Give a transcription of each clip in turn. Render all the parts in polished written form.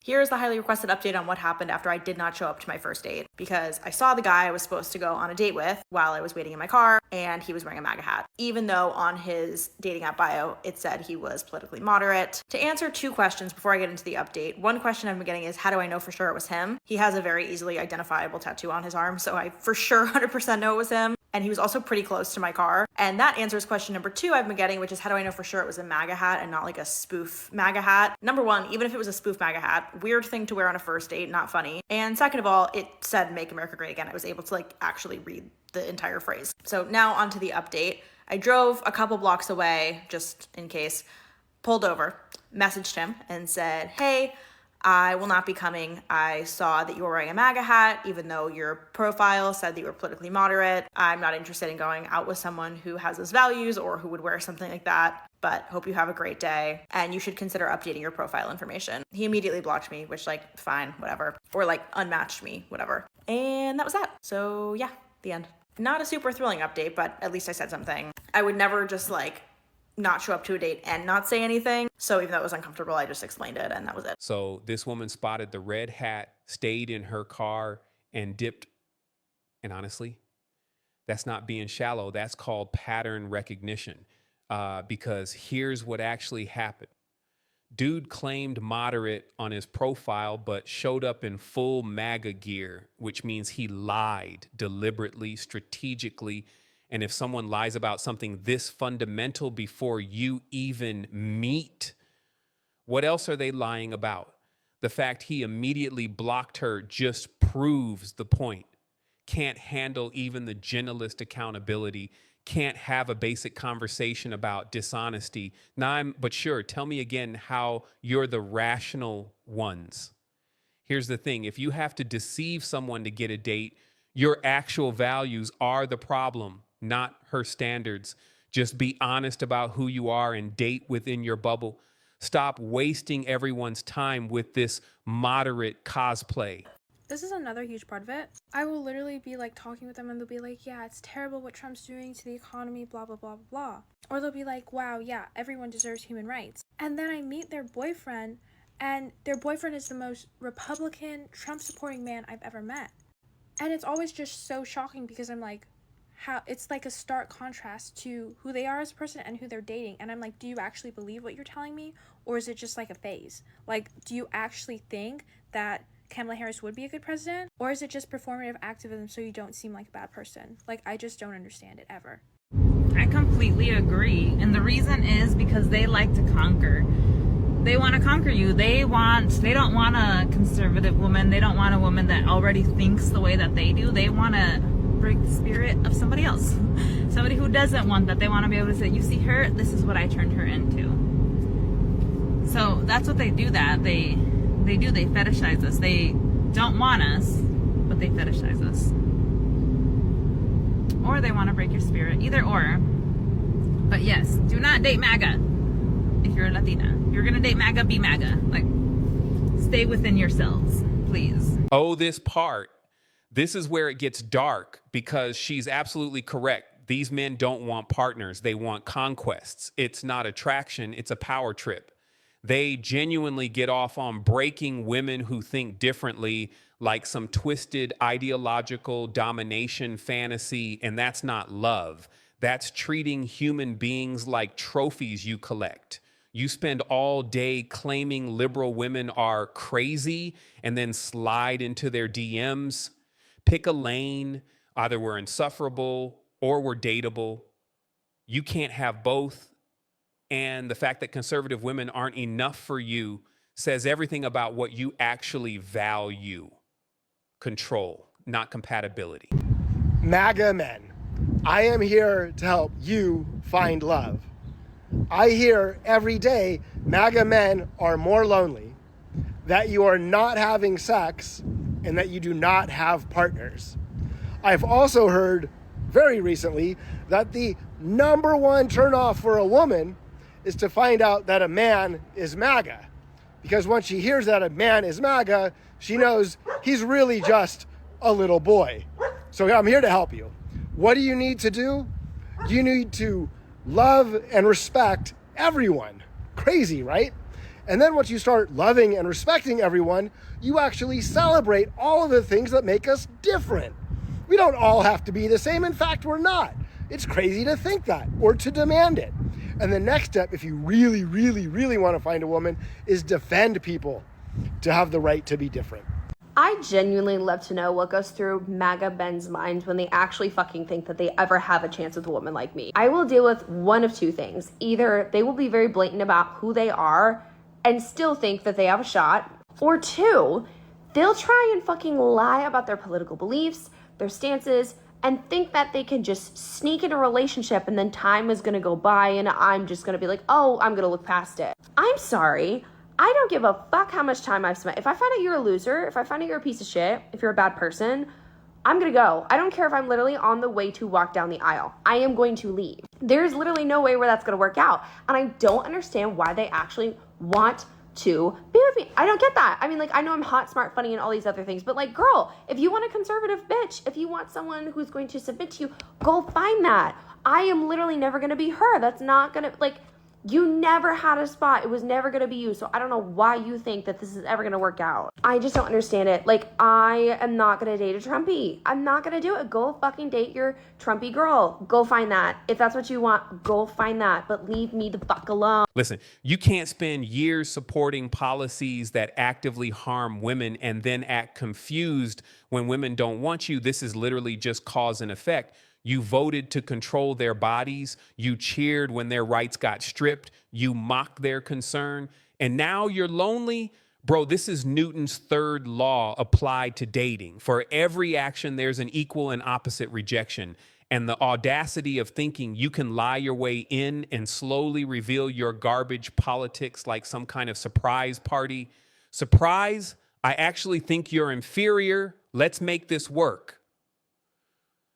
Here's the highly requested update on what happened after I did not show up to my first date, because I saw the guy I was supposed to go on a date with while I was waiting in my car, and he was wearing a Maga hat, even though on his dating app bio it said he was politically moderate. To answer two questions before I get into the update, one question I've been getting is, how do I know for sure it was him? He has a very easily identifiable tattoo on his arm, so I for sure 100% know it was him. And he was also pretty close to my car. And that answers question number two I've been getting, which is, how do I know for sure it was a Maga hat and not like a spoof Maga hat? Number one, even if it was a spoof Maga hat, weird thing to wear on a first date, not funny. And second of all, it said "Make America Great Again." I was able to like actually read the entire phrase. So now onto the update. I drove a couple blocks away, just in case, pulled over, messaged him and said, hey, I will not be coming. I saw that you were wearing a Maga hat, even though your profile said that you were politically moderate. I'm not interested in going out with someone who has those values or who would wear something like that, but hope you have a great day. And you should consider updating your profile information. He immediately blocked me, which like, fine, whatever. Or like unmatched me, whatever. And that was that. So yeah, the end. Not a super thrilling update, but at least I said something. I would never just like not show up to a date and not say anything. So even though it was uncomfortable, I just explained it and that was it. So this woman spotted the red hat, stayed in her car and dipped. And honestly, that's not being shallow. That's called pattern recognition. Because here's what actually happened. Dude claimed moderate on his profile, but showed up in full MAGA gear, which means he lied deliberately, strategically. And if someone lies about something this fundamental before you even meet, what else are they lying about? The fact he immediately blocked her just proves the point. Can't handle even the gentlest accountability. Can't have a basic conversation about dishonesty. But sure, tell me again how you're the rational ones. Here's the thing. If you have to deceive someone to get a date, your actual values are the problem, not her standards. Just be honest about who you are and date within your bubble. Stop wasting everyone's time with this moderate cosplay. This is another huge part of it. I will literally be like talking with them and they'll be like, yeah, it's terrible what Trump's doing to the economy, blah, blah, blah, blah, blah. Or they'll be like, wow, yeah, everyone deserves human rights. And then I meet their boyfriend and their boyfriend is the most Republican, Trump-supporting man I've ever met. And it's always just so shocking because I'm like, how it's like a stark contrast to who they are as a person and who they're dating. And I'm like, do you actually believe what you're telling me? Or is it just like a phase? Like, do you actually think that Kamala Harris would be a good president? Or is it just performative activism so you don't seem like a bad person? Like, I just don't understand it ever. I completely agree. And the reason is because they like to conquer. They want to conquer you. They don't want a conservative woman. They don't want a woman that already thinks the way that they do. They want to break the spirit of somebody else. Somebody who doesn't want that. They want to be able to say, you see her? This is what I turned her into. So that's what they do that. They fetishize us. They don't want us, but they fetishize us. Or they want to break your spirit. Either or. But yes, do not date MAGA if you're a Latina. If you're going to date MAGA, be MAGA. Like, stay within yourselves, please. Oh, this part. This is where it gets dark because she's absolutely correct. These men don't want partners. They want conquests. It's not attraction. It's a power trip. They genuinely get off on breaking women who think differently, like some twisted ideological domination fantasy, and that's not love. That's treating human beings like trophies you collect. You spend all day claiming liberal women are crazy and then slide into their DMs. Pick a lane. Either we're insufferable or we're dateable. You can't have both. And the fact that conservative women aren't enough for you says everything about what you actually value. Control, not compatibility. MAGA men, I am here to help you find love. I hear every day MAGA men are more lonely, that you are not having sex, and that you do not have partners. I've also heard very recently that the number one turnoff for a woman is to find out that a man is MAGA. Because once she hears that a man is MAGA, she knows he's really just a little boy. So I'm here to help you. What do you need to do? You need to love and respect everyone. Crazy, right? And then once you start loving and respecting everyone, you actually celebrate all of the things that make us different. We don't all have to be the same. In fact, we're not. It's crazy to think that or to demand it. And the next step, if you really, really, really want to find a woman, is defend people to have the right to be different. I genuinely love to know what goes through MAGA men's minds when they actually fucking think that they ever have a chance with a woman like me. I will deal with one of two things. Either they will be very blatant about who they are and still think that they have a shot, or two, they'll try and fucking lie about their political beliefs, their stances, and think that they can just sneak in a relationship and then time is gonna go by and I'm just gonna be like, oh, I'm gonna look past it. I'm sorry. I don't give a fuck how much time I've spent. If I find out you're a loser, if I find out you're a piece of shit, if you're a bad person, I'm gonna go. I don't care if I'm literally on the way to walk down the aisle. I am going to leave. There's literally no way where that's gonna work out. And I don't understand why they actually want to be with me. I don't get that. I mean, like, I know I'm hot, smart, funny, and all these other things, but like, girl, if you want a conservative bitch, if you want someone who's going to submit to you, go find that. I am literally never gonna be her. That's not gonna, like, you never had a spot. It was never going to be you. So I don't know why you think that this is ever going to work out. I just don't understand it. Like, I am not going to date a Trumpy. I'm not going to do it. Go fucking date your Trumpy girl. Go find that. If that's what you want, go find that. But leave me the fuck alone. Listen, you can't spend years supporting policies that actively harm women and then act confused when women don't want you. This is literally just cause and effect. You voted to control their bodies. You cheered when their rights got stripped. You mocked their concern. And now you're lonely. Bro, this is Newton's third law applied to dating. For every action, there's an equal and opposite rejection. And the audacity of thinking you can lie your way in and slowly reveal your garbage politics like some kind of surprise party. Surprise? I actually think you're inferior. Let's make this work.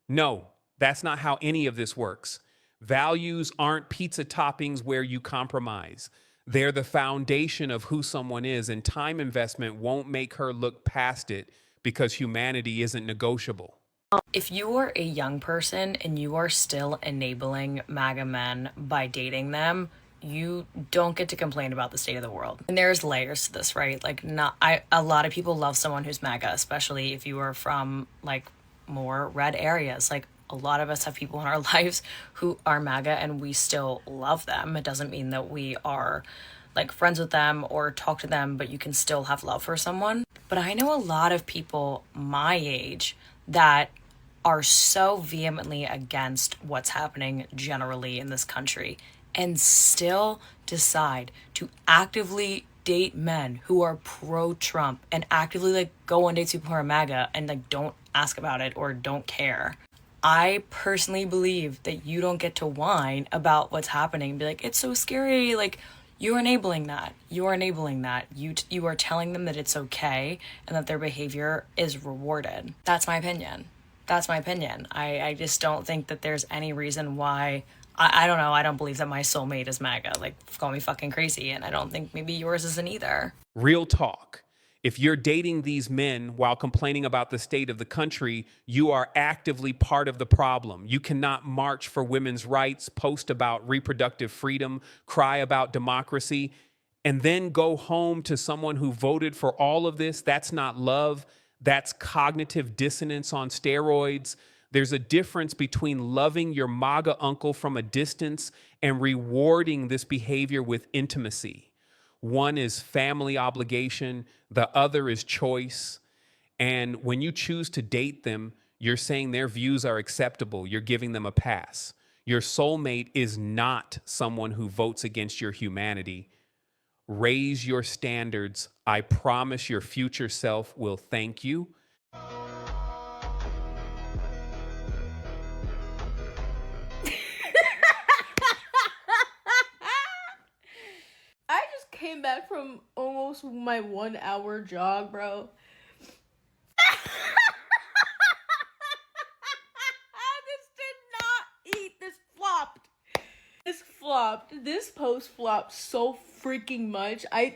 No. That's not how any of this works. Values aren't pizza toppings where you compromise. They're the foundation of who someone is, and time investment won't make her look past it because humanity isn't negotiable. If you are a young person and you are still enabling MAGA men by dating them, you don't get to complain about the state of the world. And there's layers to this, right? Like, a lot of people love someone who's MAGA, especially if you are from like more red areas. Like, a lot of us have people in our lives who are MAGA and we still love them. It doesn't mean that we are like friends with them or talk to them, but you can still have love for someone. But I know a lot of people my age that are so vehemently against what's happening generally in this country and still decide to actively date men who are pro-Trump and actively like go on dates with people who are MAGA and like don't ask about it or don't care. I personally believe that you don't get to whine about what's happening and be like, it's so scary. Like, you're enabling that. You're enabling that. You are telling them that it's okay and that their behavior is rewarded. That's my opinion. That's my opinion. I just don't think that there's any reason why. I don't know. I don't believe that my soulmate is MAGA. Like, call me fucking crazy. And I don't think maybe yours isn't either. Real talk. If you're dating these men while complaining about the state of the country, you are actively part of the problem. You cannot march for women's rights, post about reproductive freedom, cry about democracy, and then go home to someone who voted for all of this. That's not love. That's cognitive dissonance on steroids. There's a difference between loving your MAGA uncle from a distance and rewarding this behavior with intimacy. One is family obligation, the other is choice. And when you choose to date them, you're saying their views are acceptable. You're giving them a pass. Your soulmate is not someone who votes against your humanity. Raise your standards. I promise your future self will thank you. Came back from almost my 1 hour jog, bro. This did not eat. This flopped. This flopped. This post flopped so freaking much. I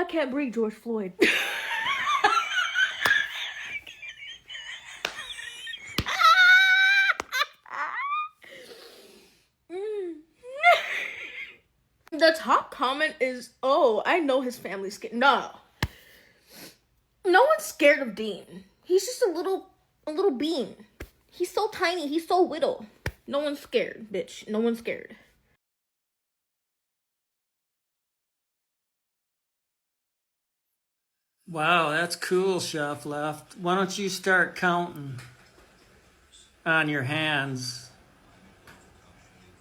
can't breathe, George Floyd. The top comment is, oh, I know his family's scared. No. No one's scared of Dean. He's just a little bean. He's so tiny. He's so little. No one's scared, bitch. No one's scared. Wow, that's cool, Chef Left. Why don't you start counting on your hands?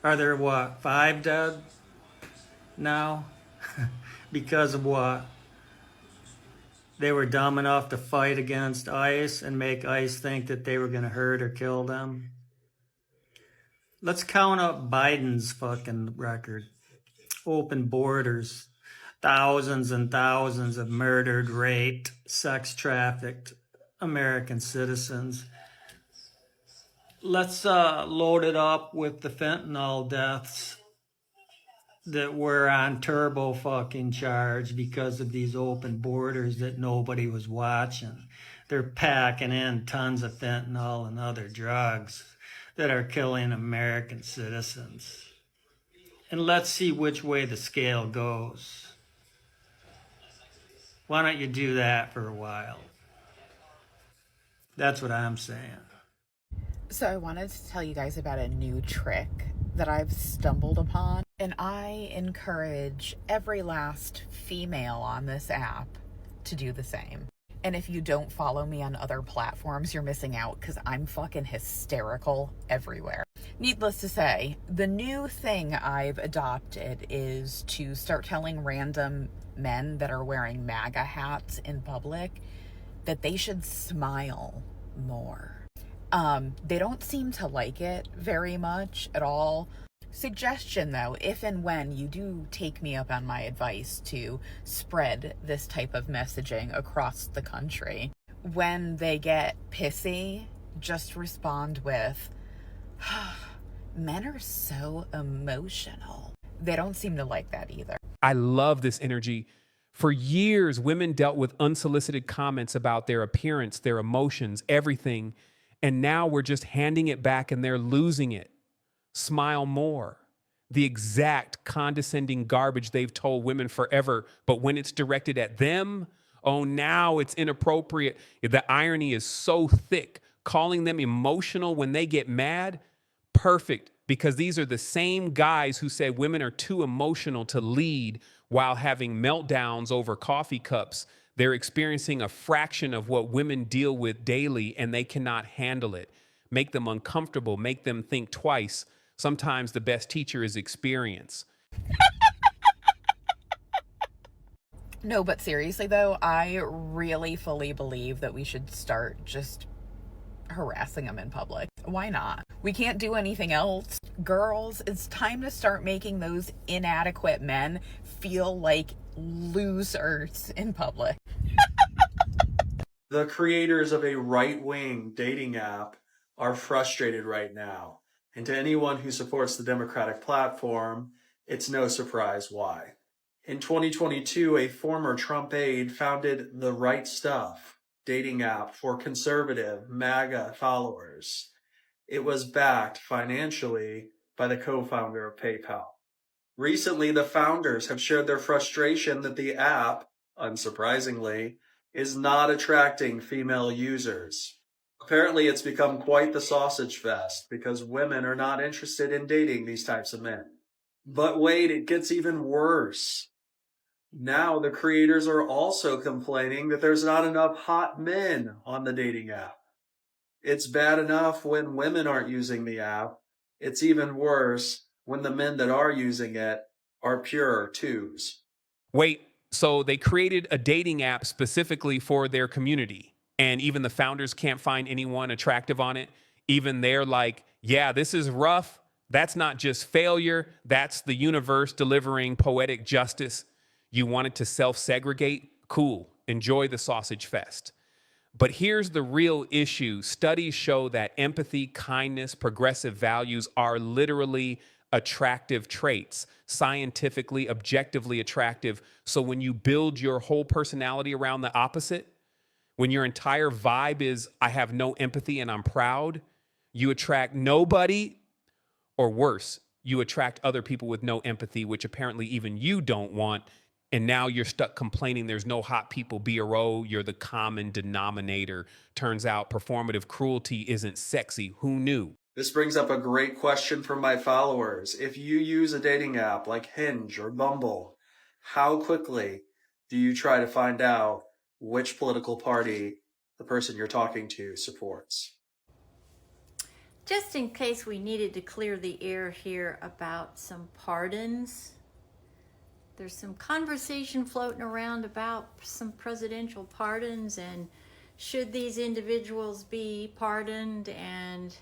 Are there, what, 5 dead now? Because of what? They were dumb enough to fight against ICE and make ICE think that they were going to hurt or kill them. Let's count up Biden's fucking record. Open borders. Thousands and thousands of murdered, raped, sex trafficked American citizens. Let's load it up with the fentanyl deaths that were on turbo fucking charge because of these open borders that nobody was watching. They're packing in tons of fentanyl and other drugs that are killing American citizens. And let's see which way the scale goes. Why don't you do that for a while? That's what I'm saying. So I wanted to tell you guys about a new trick that I've stumbled upon, and I encourage every last female on this app to do the same. And if you don't follow me on other platforms, you're missing out because I'm fucking hysterical everywhere. Needless to say, the new thing I've adopted is to start telling random men that are wearing MAGA hats in public that they should smile more. They don't seem to like it very much at all. Suggestion though, if and when you do take me up on my advice to spread this type of messaging across the country, when they get pissy, just respond with, men are so emotional. They don't seem to like that either. I love this energy. For years, women dealt with unsolicited comments about their appearance, their emotions, everything. And now we're just handing it back and they're losing it. Smile more. The exact condescending garbage they've told women forever. But when it's directed at them, oh, now it's inappropriate. The irony is so thick. Calling them emotional when they get mad, perfect. Because these are the same guys who say women are too emotional to lead while having meltdowns over coffee cups. They're experiencing a fraction of what women deal with daily, and they cannot handle it. Make them uncomfortable, make them think twice. Sometimes the best teacher is experience. No, but seriously though, I really fully believe that we should start just harassing them in public. Why not? We can't do anything else. Girls, it's time to start making those inadequate men feel like losers in public. The creators of a right-wing dating app are frustrated right now. And to anyone who supports the Democratic platform, it's no surprise why. In 2022, a former Trump aide founded The Right Stuff dating app for conservative MAGA followers. It was backed financially by the co-founder of PayPal. Recently, the founders have shared their frustration that the app, unsurprisingly, is not attracting female users. Apparently, it's become quite the sausage fest because women are not interested in dating these types of men. But wait, it gets even worse. Now the creators are also complaining that there's not enough hot men on the dating app. It's bad enough when women aren't using the app. It's even worse when the men that are using it are pure twos. Wait, so they created a dating app specifically for their community, and even the founders can't find anyone attractive on it? Even they're like, yeah, this is rough. That's not just failure. That's the universe delivering poetic justice. You wanted to self-segregate? Cool. Enjoy the sausage fest. But here's the real issue. Studies show that empathy, kindness, progressive values are literally attractive traits, scientifically, objectively attractive. So when you build your whole personality around the opposite, when your entire vibe is, I have no empathy and I'm proud, you attract nobody, or worse, You attract other people with no empathy, which apparently even you don't want. And now you're stuck complaining there's no hot people, BRO. You're the common denominator. Turns out performative cruelty isn't sexy. Who knew? This brings up a great question from my followers. If you use a dating app like Hinge or Bumble, how quickly do you try to find out which political party the person you're talking to supports? Just in case we needed to clear the air here about some pardons, there's some conversation floating around about some presidential pardons and should these individuals be pardoned, and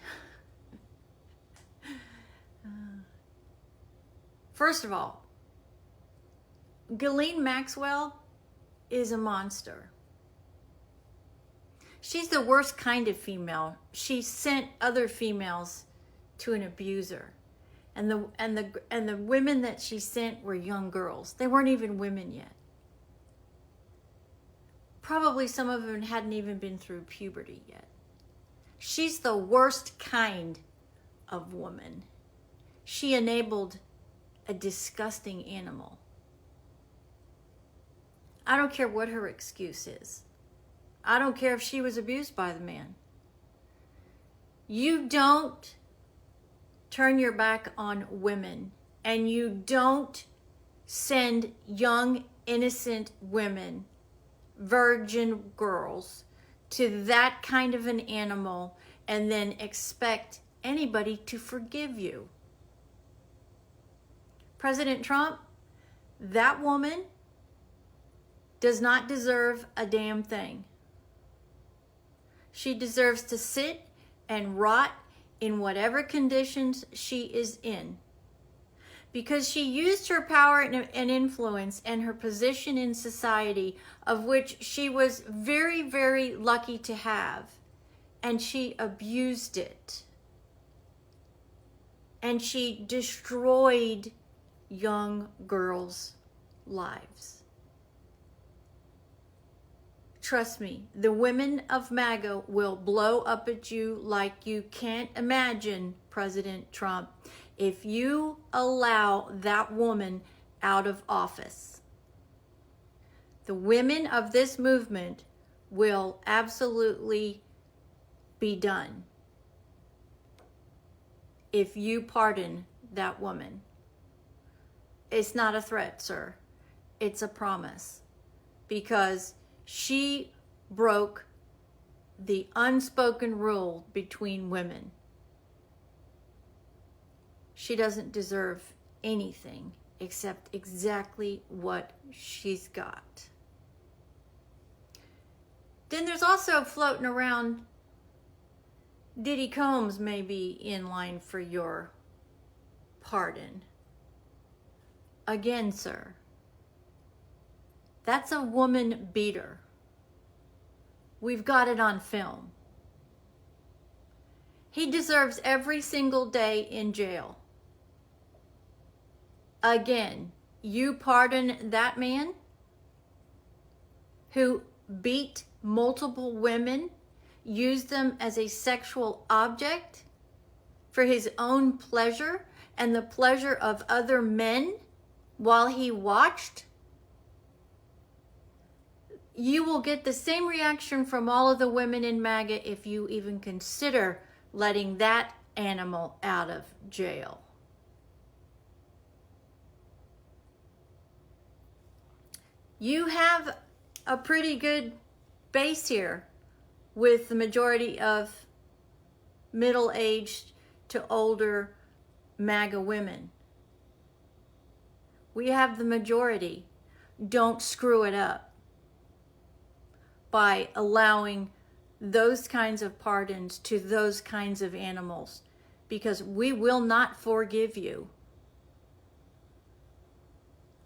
first of all, Ghislaine Maxwell is a monster. She's the worst kind of female. She sent other females to an abuser. And the women that she sent were young girls. They weren't even women yet. Probably some of them hadn't even been through puberty yet. She's the worst kind of woman. She enabled a disgusting animal. I don't care what her excuse is. I don't care if she was abused by the man. You don't turn your back on women, and you don't send young, innocent women, virgin girls, to that kind of an animal and then expect anybody to forgive you. President Trump, that woman does not deserve a damn thing. She deserves to sit and rot in whatever conditions she is in, because she used her power and influence and her position in society, of which she was very, very lucky to have, and she abused it. And she destroyed young girls' lives. Trust me, the women of MAGA will blow up at you like you can't imagine, President Trump, if you allow that woman out of office. The women of this movement will absolutely be done if you pardon that woman. It's not a threat, sir. It's a promise. Because she broke the unspoken rule between women. She doesn't deserve anything except exactly what she's got. Then there's also floating around Diddy Combs may be in line for your pardon. Again, sir, that's a woman beater. We've got it on film. He deserves every single day in jail. Again, you pardon that man who beat multiple women, used them as a sexual object for his own pleasure and the pleasure of other men while he watched? You will get the same reaction from all of the women in MAGA if you even consider letting that animal out of jail. You have a pretty good base here with the majority of middle-aged to older MAGA women. We have the majority. Don't screw it up by allowing those kinds of pardons to those kinds of animals, because we will not forgive you.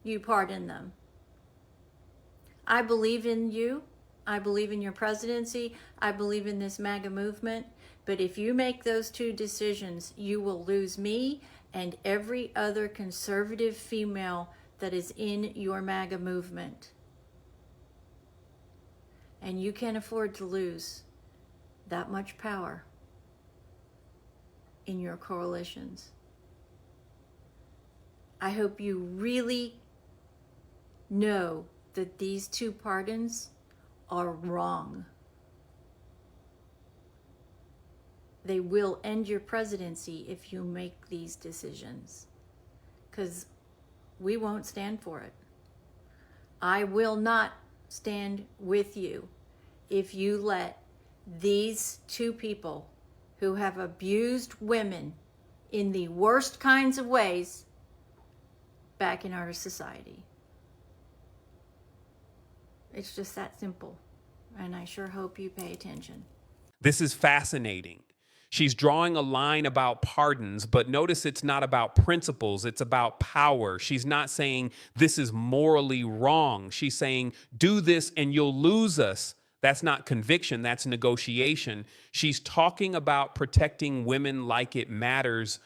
You pardon them. I believe in you. I believe in your presidency. I believe in this MAGA movement. But if you make those two decisions, you will lose me and every other conservative female that is in your MAGA movement. And you can't afford to lose that much power in your coalitions. I hope you really know that these two pardons are wrong. They will end your presidency if you make these decisions, because we won't stand for it. I will not stand with you if you let these two people who have abused women in the worst kinds of ways back in our society. It's just that simple. And I sure hope you pay attention. This is fascinating. She's drawing a line about pardons, but notice it's not about principles, it's about power. She's not saying this is morally wrong. She's saying do this and you'll lose us. That's not conviction, that's negotiation. She's talking about protecting women like it matters,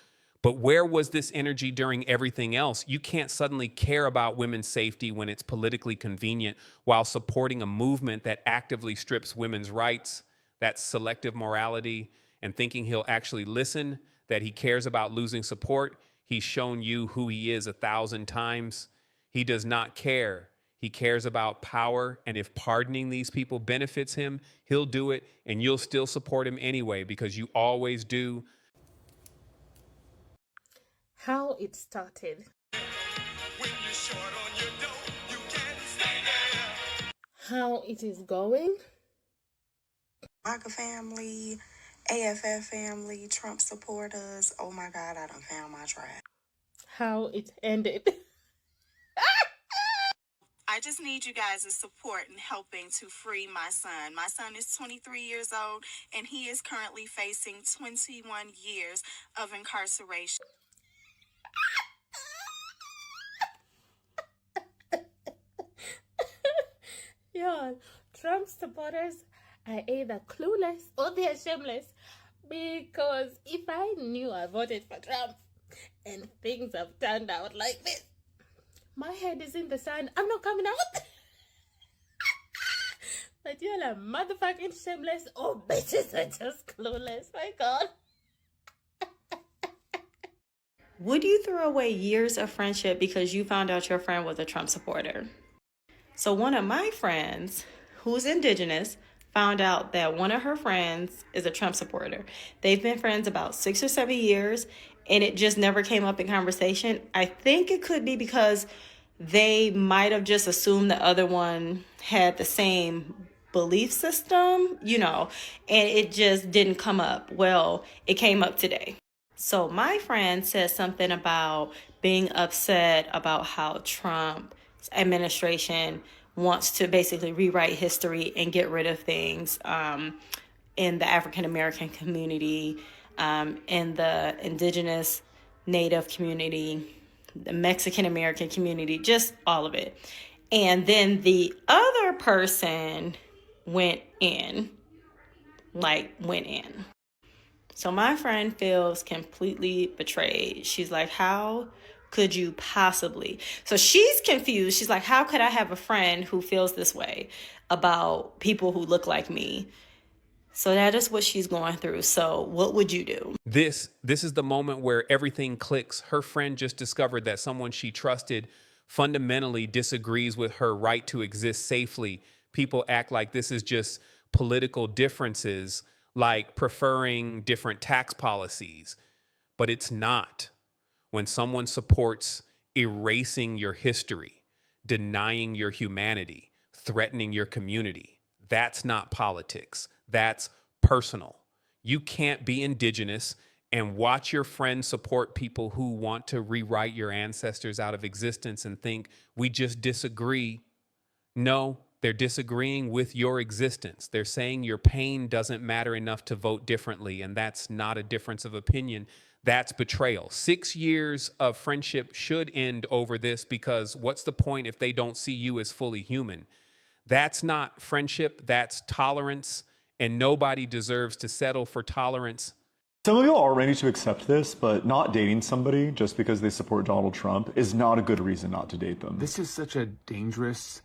but where was this energy during everything else? You can't suddenly care about women's safety when it's politically convenient while supporting a movement that actively strips women's rights. That's selective morality. And thinking he'll actually listen, that he cares about losing support. He's shown you who he is 1,000 times. He does not care. He cares about power. And if pardoning these people benefits him, he'll do it. And you'll still support him anyway, because you always do. How it started. How it is going. Maga family, AFF family, Trump supporters. Oh my God, I done found my tribe. How it ended. I just need you guys' support in helping to free my son. My son is 23 years old, and he is currently facing 21 years of incarceration. Y'all, Trump supporters are either clueless or they're shameless. Because if I knew I voted for Trump and things have turned out like this, my head is in the sand. I'm not coming out. But y'all are motherfucking shameless or bitches are just clueless. My God. Would you throw away years of friendship because you found out your friend was a Trump supporter? So one of my friends, who's indigenous, found out that one of her friends is a Trump supporter. They've been friends about 6 or 7 years, and it just never came up in conversation. I think it could be because they might have just assumed the other one had the same belief system, and it just didn't come up. Well, it came up today. So my friend said something about being upset about how Trump's administration wants to basically rewrite history and get rid of things in the African-American community, in the indigenous Native community, the Mexican-American community, just all of it. And then the other person went in. So my friend feels completely betrayed. She's like, how could you possibly? So she's confused. She's like, how could I have a friend who feels this way about people who look like me? So that is what she's going through. So what would you do? This is the moment where everything clicks. Her friend just discovered that someone she trusted fundamentally disagrees with her right to exist safely. People act like this is just political differences, like preferring different tax policies, but it's not. When someone supports erasing your history, denying your humanity, threatening your community, that's not politics. That's personal. You can't be indigenous and watch your friends support people who want to rewrite your ancestors out of existence and think we just disagree. No, they're disagreeing with your existence. They're saying your pain doesn't matter enough to vote differently, and that's not a difference of opinion. That's betrayal. 6 years of friendship should end over this, because what's the point if they don't see you as fully human? That's not friendship, that's tolerance, and nobody deserves to settle for tolerance. Some of you are ready to accept this, but not dating somebody just because they support Donald Trump is not a good reason not to date them. This is such a dangerous,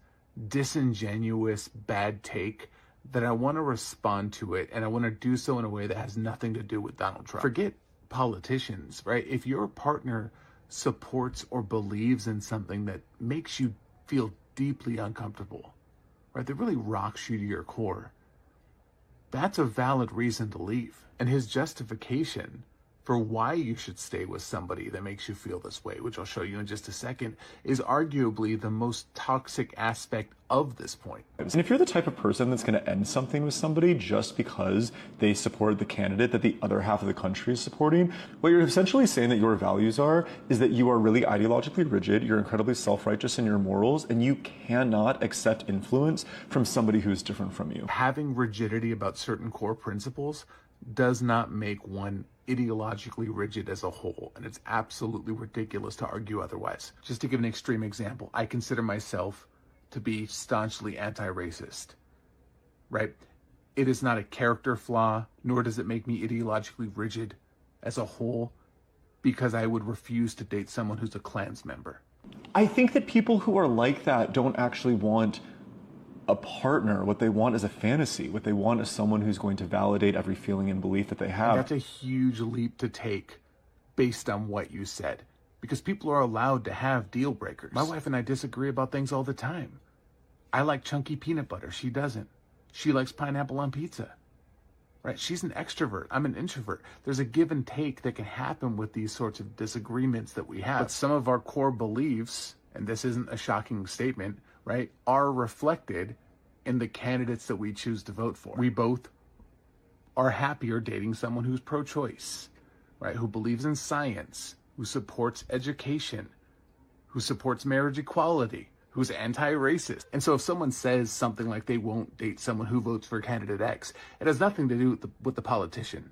disingenuous, bad take that I want to respond to it, and I want to do so in a way that has nothing to do with Donald Trump. Forget politicians, right? If your partner supports or believes in something that makes you feel deeply uncomfortable, right? That really rocks you to your core. That's a valid reason to leave. And his justification for why you should stay with somebody that makes you feel this way, which I'll show you in just a second, is arguably the most toxic aspect of this point. And if you're the type of person that's going to end something with somebody just because they support the candidate that the other half of the country is supporting, what you're essentially saying that your values are is that you are really ideologically rigid, you're incredibly self-righteous in your morals, and you cannot accept influence from somebody who's different from you. Having rigidity about certain core principles does not make one ideologically rigid as a whole, and it's absolutely ridiculous to argue otherwise. Just to give an extreme example, I consider myself to be staunchly anti-racist, right? It is not a character flaw, nor does it make me ideologically rigid as a whole, because I would refuse to date someone who's a Klans member. I think that people who are like that don't actually want a partner. What they want is a fantasy. What they want is someone who's going to validate every feeling and belief that they have. And that's a huge leap to take based on what you said, because people are allowed to have deal breakers. My wife and I disagree about things all the time. I like chunky peanut butter. She doesn't. She likes pineapple on pizza, right? She's an extrovert. I'm an introvert. There's a give and take that can happen with these sorts of disagreements that we have. But some of our core beliefs, and this isn't a shocking statement, right, are reflected in the candidates that we choose to vote for. We both are happier dating someone who's pro-choice, right, who believes in science, who supports education, who supports marriage equality, who's anti-racist. And so if someone says something like they won't date someone who votes for candidate X, it has nothing to do with the politician,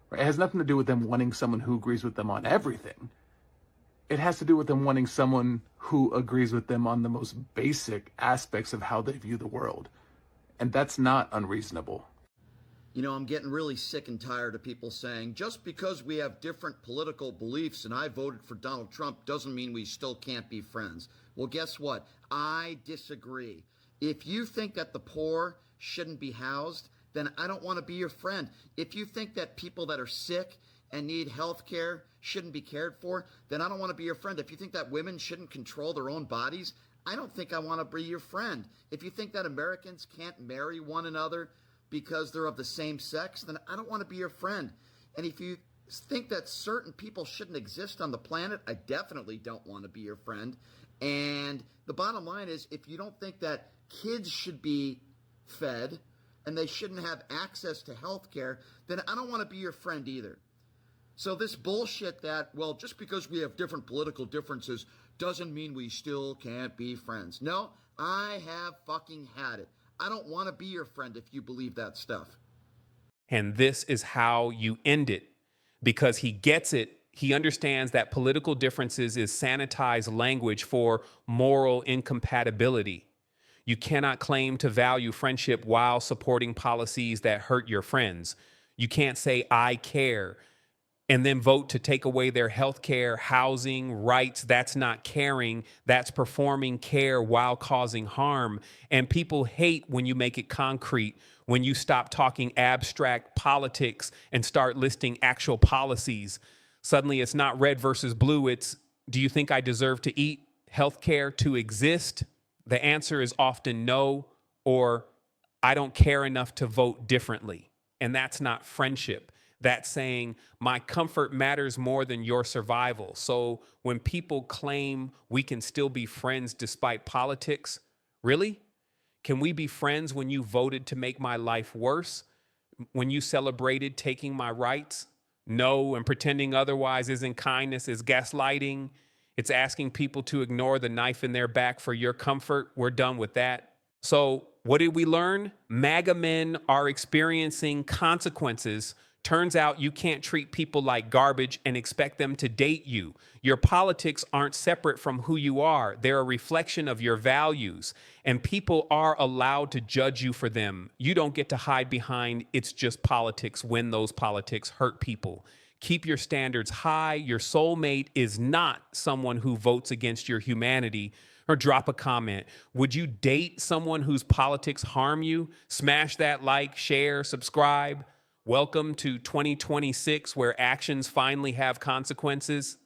right? It has nothing to do with them wanting someone who agrees with them on everything. It has to do with them wanting someone who agrees with them on the most basic aspects of how they view the world. And that's not unreasonable. You know, I'm getting really sick and tired of people saying, just because we have different political beliefs and I voted for Donald Trump doesn't mean we still can't be friends. Well, guess what? I disagree. If you think that the poor shouldn't be housed, then I don't want to be your friend. If you think that people that are sick and need health care shouldn't be cared for, then I don't want to be your friend. If you think that women shouldn't control their own bodies, I don't think I want to be your friend. If you think that Americans can't marry one another because they're of the same sex, then I don't want to be your friend. And if you think that certain people shouldn't exist on the planet, I definitely don't want to be your friend. And the bottom line is, if you don't think that kids should be fed and they shouldn't have access to health care, then I don't want to be your friend either. So this bullshit that, well, just because we have different political differences doesn't mean we still can't be friends. No, I have fucking had it. I don't want to be your friend if you believe that stuff. And this is how you end it, because he gets it. He understands that political differences is sanitized language for moral incompatibility. You cannot claim to value friendship while supporting policies that hurt your friends. You can't say, I care, and then vote to take away their health care, housing, rights. That's not caring. That's performing care while causing harm. And people hate when you make it concrete, when you stop talking abstract politics and start listing actual policies. Suddenly it's not red versus blue. It's, do you think I deserve to eat, health care to exist? The answer is often no, or I don't care enough to vote differently. And that's not friendship. That's saying my comfort matters more than your survival. So when people claim we can still be friends despite politics, really? Can we be friends when you voted to make my life worse? When you celebrated taking my rights? No, and pretending otherwise isn't kindness, it's gaslighting. It's asking people to ignore the knife in their back for your comfort. We're done with that. So what did we learn? MAGA men are experiencing consequences. Turns out you can't treat people like garbage and expect them to date you. Your politics aren't separate from who you are. They're a reflection of your values, and people are allowed to judge you for them. You don't get to hide behind it's just politics when those politics hurt people. Keep your standards high. Your soulmate is not someone who votes against your humanity. Or drop a comment. Would you date someone whose politics harm you? Smash that like, share, subscribe. Welcome to 2026, where actions finally have consequences.